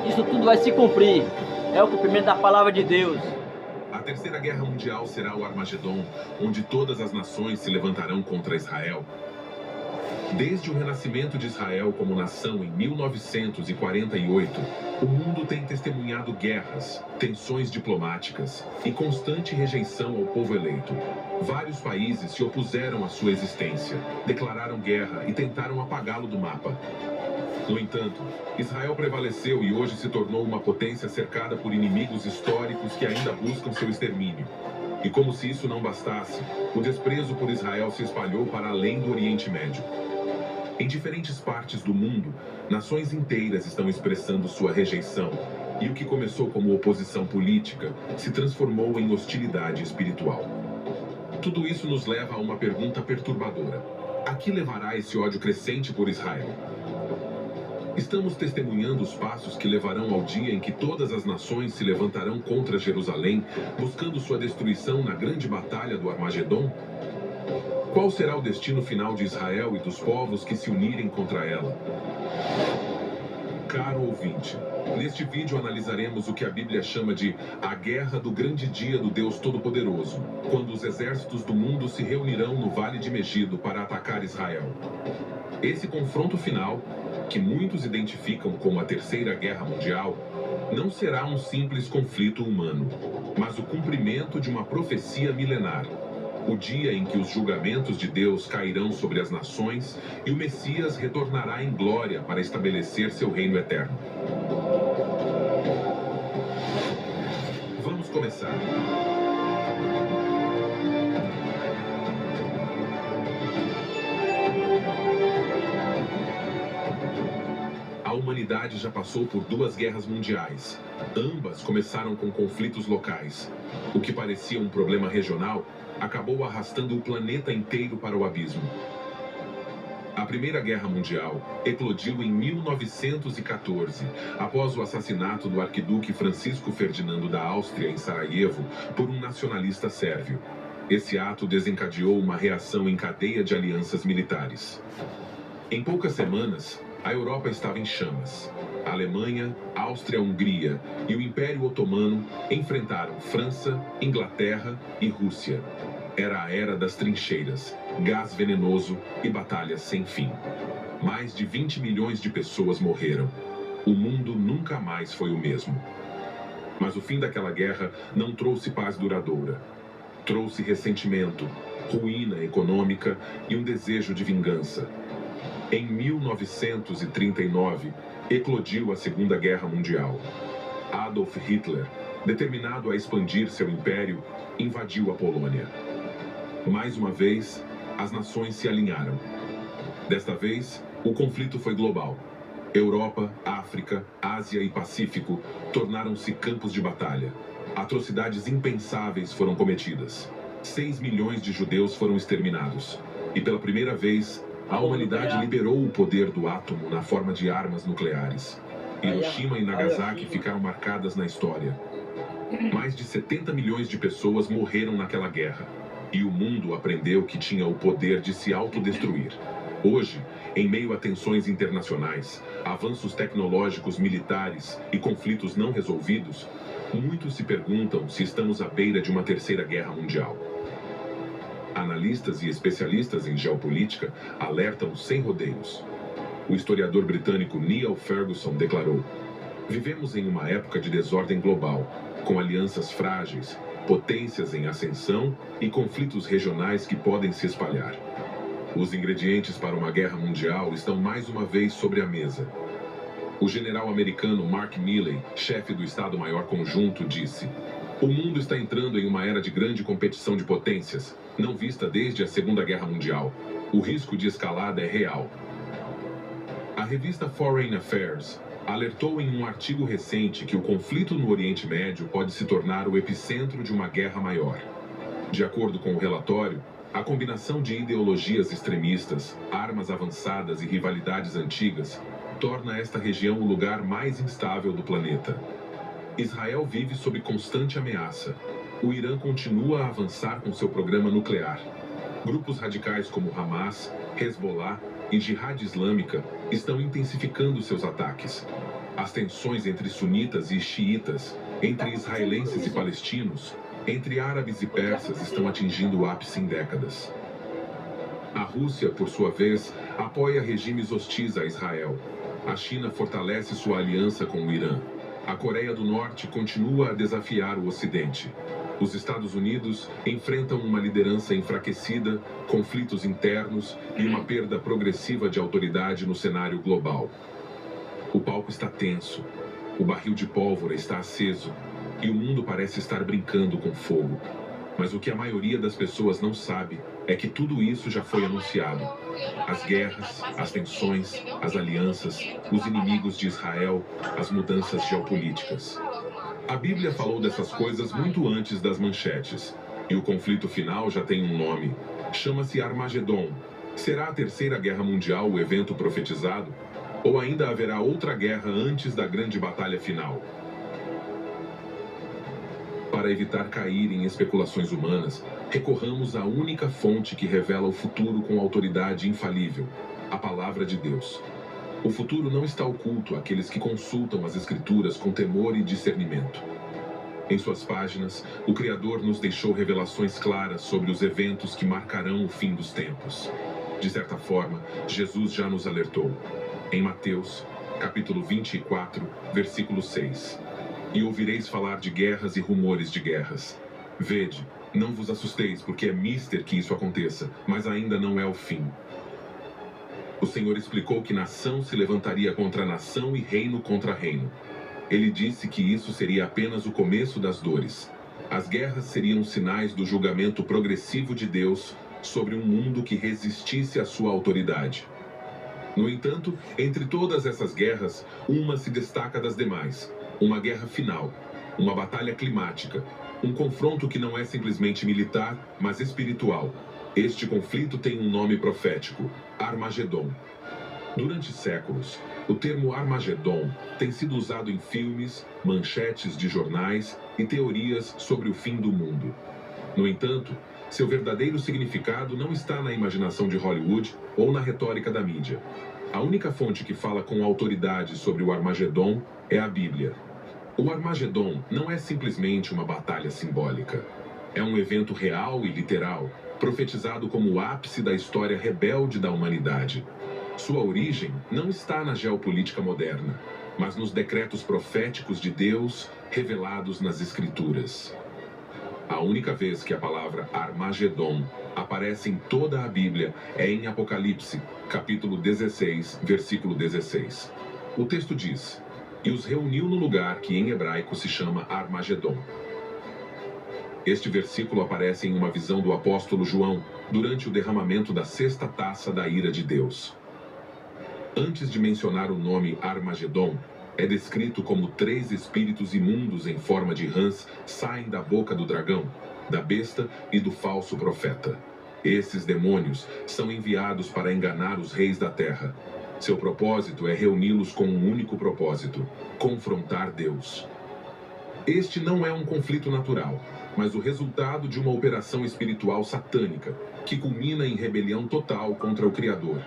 Isso tudo vai se cumprir. É o cumprimento da palavra de Deus. A Terceira Guerra Mundial será o Armagedon, onde todas as nações se levantarão contra Israel. Desde o renascimento de Israel como nação em 1948, o mundo tem testemunhado guerras, tensões diplomáticas e constante rejeição ao povo eleito. Vários países se opuseram à sua existência, declararam guerra e tentaram apagá-lo do mapa. No entanto, Israel prevaleceu e hoje se tornou uma potência cercada por inimigos históricos que ainda buscam seu extermínio. E como se isso não bastasse, o desprezo por Israel se espalhou para além do Oriente Médio. Em diferentes partes do mundo, nações inteiras estão expressando sua rejeição, e o que começou como oposição política se transformou em hostilidade espiritual. Tudo isso nos leva a uma pergunta perturbadora: a que levará esse ódio crescente por Israel? Estamos testemunhando os passos que levarão ao dia em que todas as nações se levantarão contra Jerusalém, buscando sua destruição na grande batalha do Armagedon? Qual será o destino final de Israel e dos povos que se unirem contra ela? Caro ouvinte, neste vídeo analisaremos o que a Bíblia chama de a Guerra do Grande Dia do Deus Todo-Poderoso, quando os exércitos do mundo se reunirão no Vale de Megido para atacar Israel. Esse confronto final, que muitos identificam como a Terceira Guerra Mundial, não será um simples conflito humano, mas o cumprimento de uma profecia milenar. O dia em que os julgamentos de Deus cairão sobre as nações e o Messias retornará em glória para estabelecer seu reino eterno. Vamos começar. A humanidade já passou por 2 guerras mundiais. Ambas começaram com conflitos locais. O que parecia um problema regional acabou arrastando o planeta inteiro para o abismo. A Primeira Guerra Mundial eclodiu em 1914, após o assassinato do arquiduque Francisco Ferdinando da Áustria em Sarajevo por um nacionalista sérvio. Esse ato desencadeou uma reação em cadeia de alianças militares. Em poucas semanas, a Europa estava em chamas. A Alemanha, Áustria-Hungria e o Império Otomano enfrentaram França, Inglaterra e Rússia. Era a era das trincheiras, gás venenoso e batalhas sem fim. Mais de 20 milhões de pessoas morreram. O mundo nunca mais foi o mesmo. Mas o fim daquela guerra não trouxe paz duradoura. Trouxe ressentimento, ruína econômica e um desejo de vingança. Em 1939, eclodiu a Segunda Guerra Mundial. Adolf Hitler, determinado a expandir seu império, invadiu a Polônia. Mais uma vez, as nações se alinharam. Desta vez, o conflito foi global. Europa, África, Ásia e Pacífico tornaram-se campos de batalha. Atrocidades impensáveis foram cometidas. 6 milhões de judeus foram exterminados. E pela primeira vez, a humanidade liberou o poder do átomo na forma de armas nucleares. Hiroshima e Nagasaki ficaram marcadas na história. Mais de 70 milhões de pessoas morreram naquela guerra. E o mundo aprendeu que tinha o poder de se autodestruir. Hoje, em meio a tensões internacionais, avanços tecnológicos militares e conflitos não resolvidos, muitos se perguntam se estamos à beira de uma terceira guerra mundial. Analistas e especialistas em geopolítica alertam sem rodeios. O historiador britânico Niall Ferguson declarou: vivemos em uma época de desordem global, com alianças frágeis, potências em ascensão e conflitos regionais que podem se espalhar. Os ingredientes para uma guerra mundial estão mais uma vez sobre a mesa. O general americano Mark Milley, chefe do Estado-Maior Conjunto, disse: o mundo está entrando em uma era de grande competição de potências, não vista desde a Segunda Guerra Mundial. O risco de escalada é real. A revista Foreign Affairs alertou em um artigo recente que o conflito no Oriente Médio pode se tornar o epicentro de uma guerra maior. De acordo com o relatório, a combinação de ideologias extremistas, armas avançadas e rivalidades antigas torna esta região o lugar mais instável do planeta. Israel vive sob constante ameaça. O Irã continua a avançar com seu programa nuclear. Grupos radicais como Hamas, Hezbollah e Jihad Islâmica estão intensificando seus ataques. As tensões entre sunitas e xiitas, entre israelenses e palestinos, entre árabes e persas estão atingindo o ápice em décadas. A Rússia, por sua vez, apoia regimes hostis a Israel. A China fortalece sua aliança com o Irã. A Coreia do Norte continua a desafiar o Ocidente. Os Estados Unidos enfrentam uma liderança enfraquecida, conflitos internos e uma perda progressiva de autoridade no cenário global. O palco está tenso, o barril de pólvora está aceso e o mundo parece estar brincando com fogo. Mas o que a maioria das pessoas não sabe é que tudo isso já foi anunciado. As guerras, as tensões, as alianças, os inimigos de Israel, as mudanças geopolíticas. A Bíblia falou dessas coisas muito antes das manchetes. E o conflito final já tem um nome. Chama-se Armagedon. Será a Terceira Guerra Mundial o evento profetizado? Ou ainda haverá outra guerra antes da grande batalha final? Para evitar cair em especulações humanas, recorramos à única fonte que revela o futuro com autoridade infalível, a Palavra de Deus. O futuro não está oculto àqueles que consultam as Escrituras com temor e discernimento. Em suas páginas, o Criador nos deixou revelações claras sobre os eventos que marcarão o fim dos tempos. De certa forma, Jesus já nos alertou. Em Mateus, capítulo 24, versículo 6. E ouvireis falar de guerras e rumores de guerras. Vede, não vos assusteis, porque é mister que isso aconteça, mas ainda não é o fim. O Senhor explicou que nação se levantaria contra nação e reino contra reino. Ele disse que isso seria apenas o começo das dores. As guerras seriam sinais do julgamento progressivo de Deus sobre um mundo que resistisse à sua autoridade. No entanto, entre todas essas guerras, uma se destaca das demais. Uma guerra final, uma batalha climática, um confronto que não é simplesmente militar, mas espiritual. Este conflito tem um nome profético, Armagedon. Durante séculos, o termo Armagedon tem sido usado em filmes, manchetes de jornais e teorias sobre o fim do mundo. No entanto, seu verdadeiro significado não está na imaginação de Hollywood ou na retórica da mídia. A única fonte que fala com autoridade sobre o Armagedon é a Bíblia. O Armagedon não é simplesmente uma batalha simbólica. É um evento real e literal, profetizado como o ápice da história rebelde da humanidade. Sua origem não está na geopolítica moderna, mas nos decretos proféticos de Deus revelados nas Escrituras. A única vez que a palavra Armagedon aparece em toda a Bíblia é em Apocalipse, capítulo 16, versículo 16. O texto diz: "E os reuniu no lugar que em hebraico se chama Armagedon." Este versículo aparece em uma visão do apóstolo João durante o derramamento da sexta taça da ira de Deus. Antes de mencionar o nome Armagedon, é descrito como 3 espíritos imundos em forma de rãs saem da boca do dragão, da besta e do falso profeta. Esses demônios são enviados para enganar os reis da terra. Seu propósito é reuni-los com um único propósito: confrontar Deus. Este não é um conflito natural, mas o resultado de uma operação espiritual satânica, que culmina em rebelião total contra o Criador.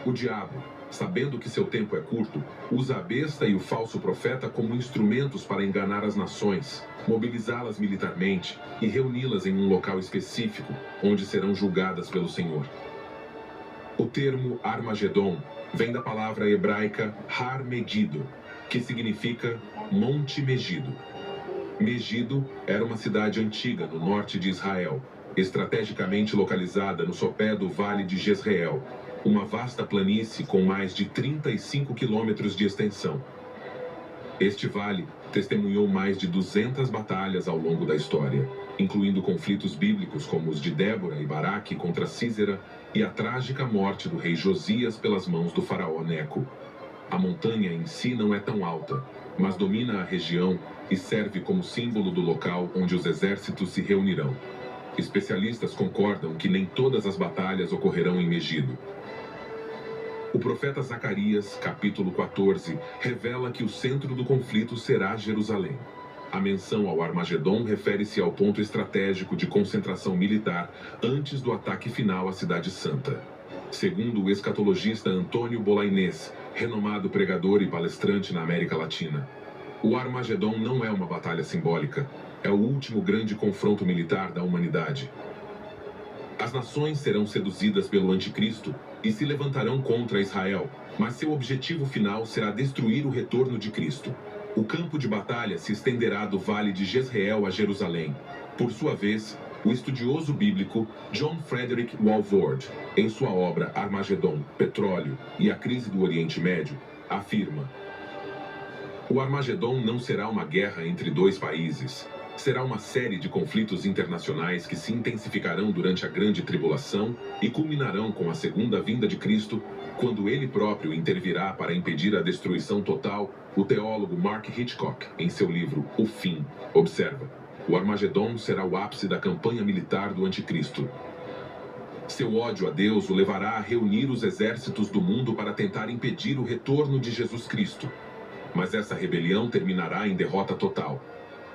O diabo, sabendo que seu tempo é curto, usa a besta e o falso profeta como instrumentos para enganar as nações, mobilizá-las militarmente e reuni-las em um local específico, onde serão julgadas pelo Senhor. O termo Armagedon vem da palavra hebraica Har Megido, que significa Monte Megido. Megido era uma cidade antiga no norte de Israel, estrategicamente localizada no sopé do Vale de Jezreel, uma vasta planície com mais de 35 quilômetros de extensão. Este vale testemunhou mais de 200 batalhas ao longo da história, incluindo conflitos bíblicos como os de Débora e Baraque contra Sísera e a trágica morte do rei Josias pelas mãos do faraó Neco. A montanha em si não é tão alta, mas domina a região e serve como símbolo do local onde os exércitos se reunirão. Especialistas concordam que nem todas as batalhas ocorrerão em Megido. O profeta Zacarias, capítulo 14, revela que o centro do conflito será Jerusalém. A menção ao Armagedon refere-se ao ponto estratégico de concentração militar antes do ataque final à Cidade Santa. Segundo o escatologista Antônio Bolainês, renomado pregador e palestrante na América Latina, o Armagedon não é uma batalha simbólica, é o último grande confronto militar da humanidade. As nações serão seduzidas pelo anticristo e se levantarão contra Israel, mas seu objetivo final será destruir o retorno de Cristo. O campo de batalha se estenderá do vale de Jezreel a Jerusalém. Por sua vez, o estudioso bíblico John Frederick Walvoord, em sua obra Armagedon, Petróleo e a Crise do Oriente Médio, afirma: o Armagedon não será uma guerra entre dois países. Será uma série de conflitos internacionais que se intensificarão durante a Grande Tribulação e culminarão com a segunda vinda de Cristo, quando ele próprio intervirá para impedir a destruição total. O teólogo Mark Hitchcock, em seu livro O Fim, observa: o Armagedon será o ápice da campanha militar do anticristo. Seu ódio a Deus o levará a reunir os exércitos do mundo para tentar impedir o retorno de Jesus Cristo. Mas essa rebelião terminará em derrota total.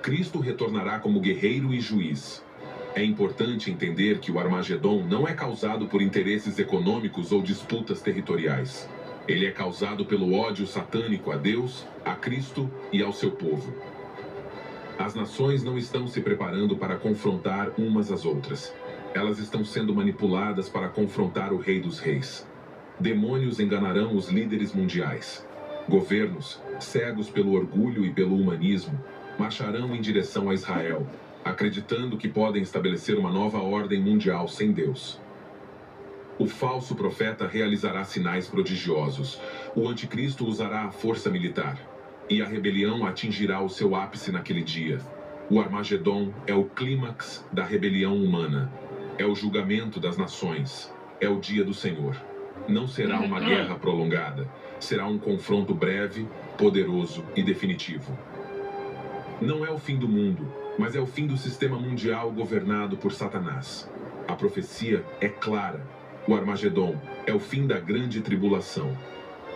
Cristo retornará como guerreiro e juiz. É importante entender que o Armagedon não é causado por interesses econômicos ou disputas territoriais. Ele é causado pelo ódio satânico a Deus, a Cristo e ao seu povo. As nações não estão se preparando para confrontar umas às outras. Elas estão sendo manipuladas para confrontar o Rei dos Reis. Demônios enganarão os líderes mundiais. Governos, cegos pelo orgulho e pelo humanismo, marcharão em direção a Israel, acreditando que podem estabelecer uma nova ordem mundial sem Deus. O falso profeta realizará sinais prodigiosos. O anticristo usará a força militar. E a rebelião atingirá o seu ápice naquele dia. O Armagedon é o clímax da rebelião humana. É o julgamento das nações. É o dia do Senhor. Não será uma guerra prolongada. Será um confronto breve, poderoso e definitivo. Não é o fim do mundo, mas é o fim do sistema mundial governado por Satanás. A profecia é clara. O Armagedon é o fim da grande tribulação.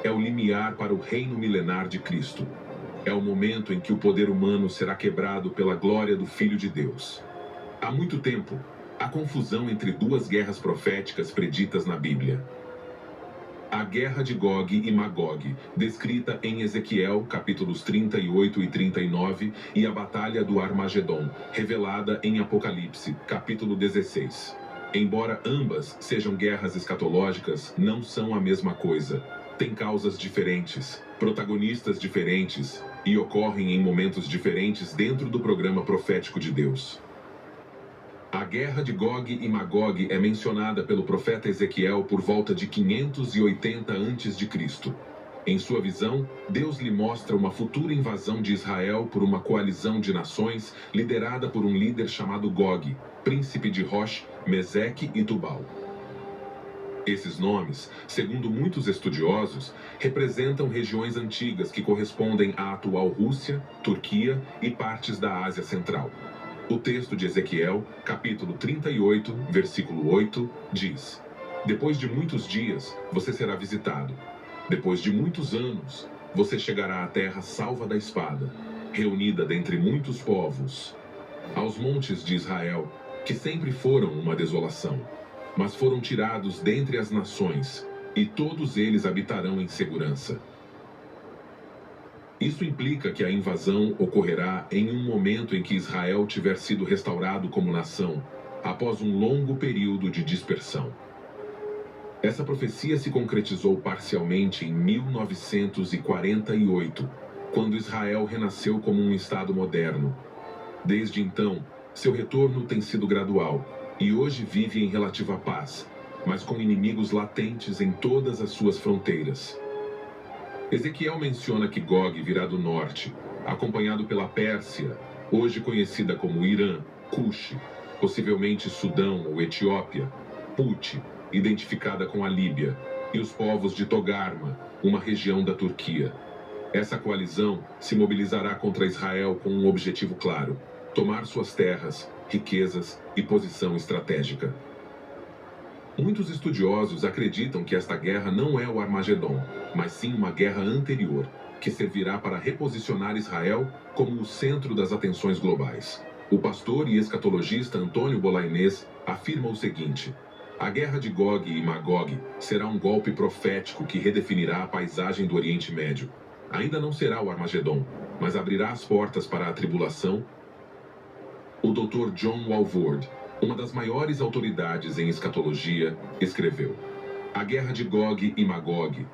É o limiar para o reino milenar de Cristo. É o momento em que o poder humano será quebrado pela glória do Filho de Deus. Há muito tempo, há confusão entre duas guerras proféticas preditas na Bíblia. A guerra de Gog e Magog, descrita em Ezequiel, capítulos 38 e 39, e a batalha do Armagedon, revelada em Apocalipse, capítulo 16. Embora ambas sejam guerras escatológicas, não são a mesma coisa. Têm causas diferentes, protagonistas diferentes e ocorrem em momentos diferentes dentro do programa profético de Deus. A guerra de Gog e Magog é mencionada pelo profeta Ezequiel por volta de 580 a.C. Em sua visão, Deus lhe mostra uma futura invasão de Israel por uma coalizão de nações liderada por um líder chamado Gog, príncipe de Rosh, Meseque e Tubal. Esses nomes, segundo muitos estudiosos, representam regiões antigas que correspondem à atual Rússia, Turquia e partes da Ásia Central. O texto de Ezequiel, capítulo 38, versículo 8, diz: depois de muitos dias, você será visitado. Depois de muitos anos, você chegará à terra salva da espada, reunida dentre muitos povos, aos montes de Israel, que sempre foram uma desolação, mas foram tirados dentre as nações, e todos eles habitarão em segurança. Isso implica que a invasão ocorrerá em um momento em que Israel tiver sido restaurado como nação, após um longo período de dispersão. Essa profecia se concretizou parcialmente em 1948, quando Israel renasceu como um Estado moderno. Desde então, seu retorno tem sido gradual, e hoje vive em relativa paz, mas com inimigos latentes em todas as suas fronteiras. Ezequiel menciona que Gog virá do norte, acompanhado pela Pérsia, hoje conhecida como Irã, Cush, possivelmente Sudão ou Etiópia, Put, identificada com a Líbia, e os povos de Togarma, uma região da Turquia. Essa coalizão se mobilizará contra Israel com um objetivo claro: tomar suas terras, riquezas e posição estratégica. Muitos estudiosos acreditam que esta guerra não é o Armagedon, mas sim uma guerra anterior, que servirá para reposicionar Israel como o centro das atenções globais. O pastor e escatologista Antônio Bolainês afirma o seguinte: a guerra de Gog e Magog será um golpe profético que redefinirá a paisagem do Oriente Médio. Ainda não será o Armagedon, mas abrirá as portas para a tribulação. O Dr. John Walvoord, uma das maiores autoridades em escatologia, escreveu: a guerra de Gog e Magog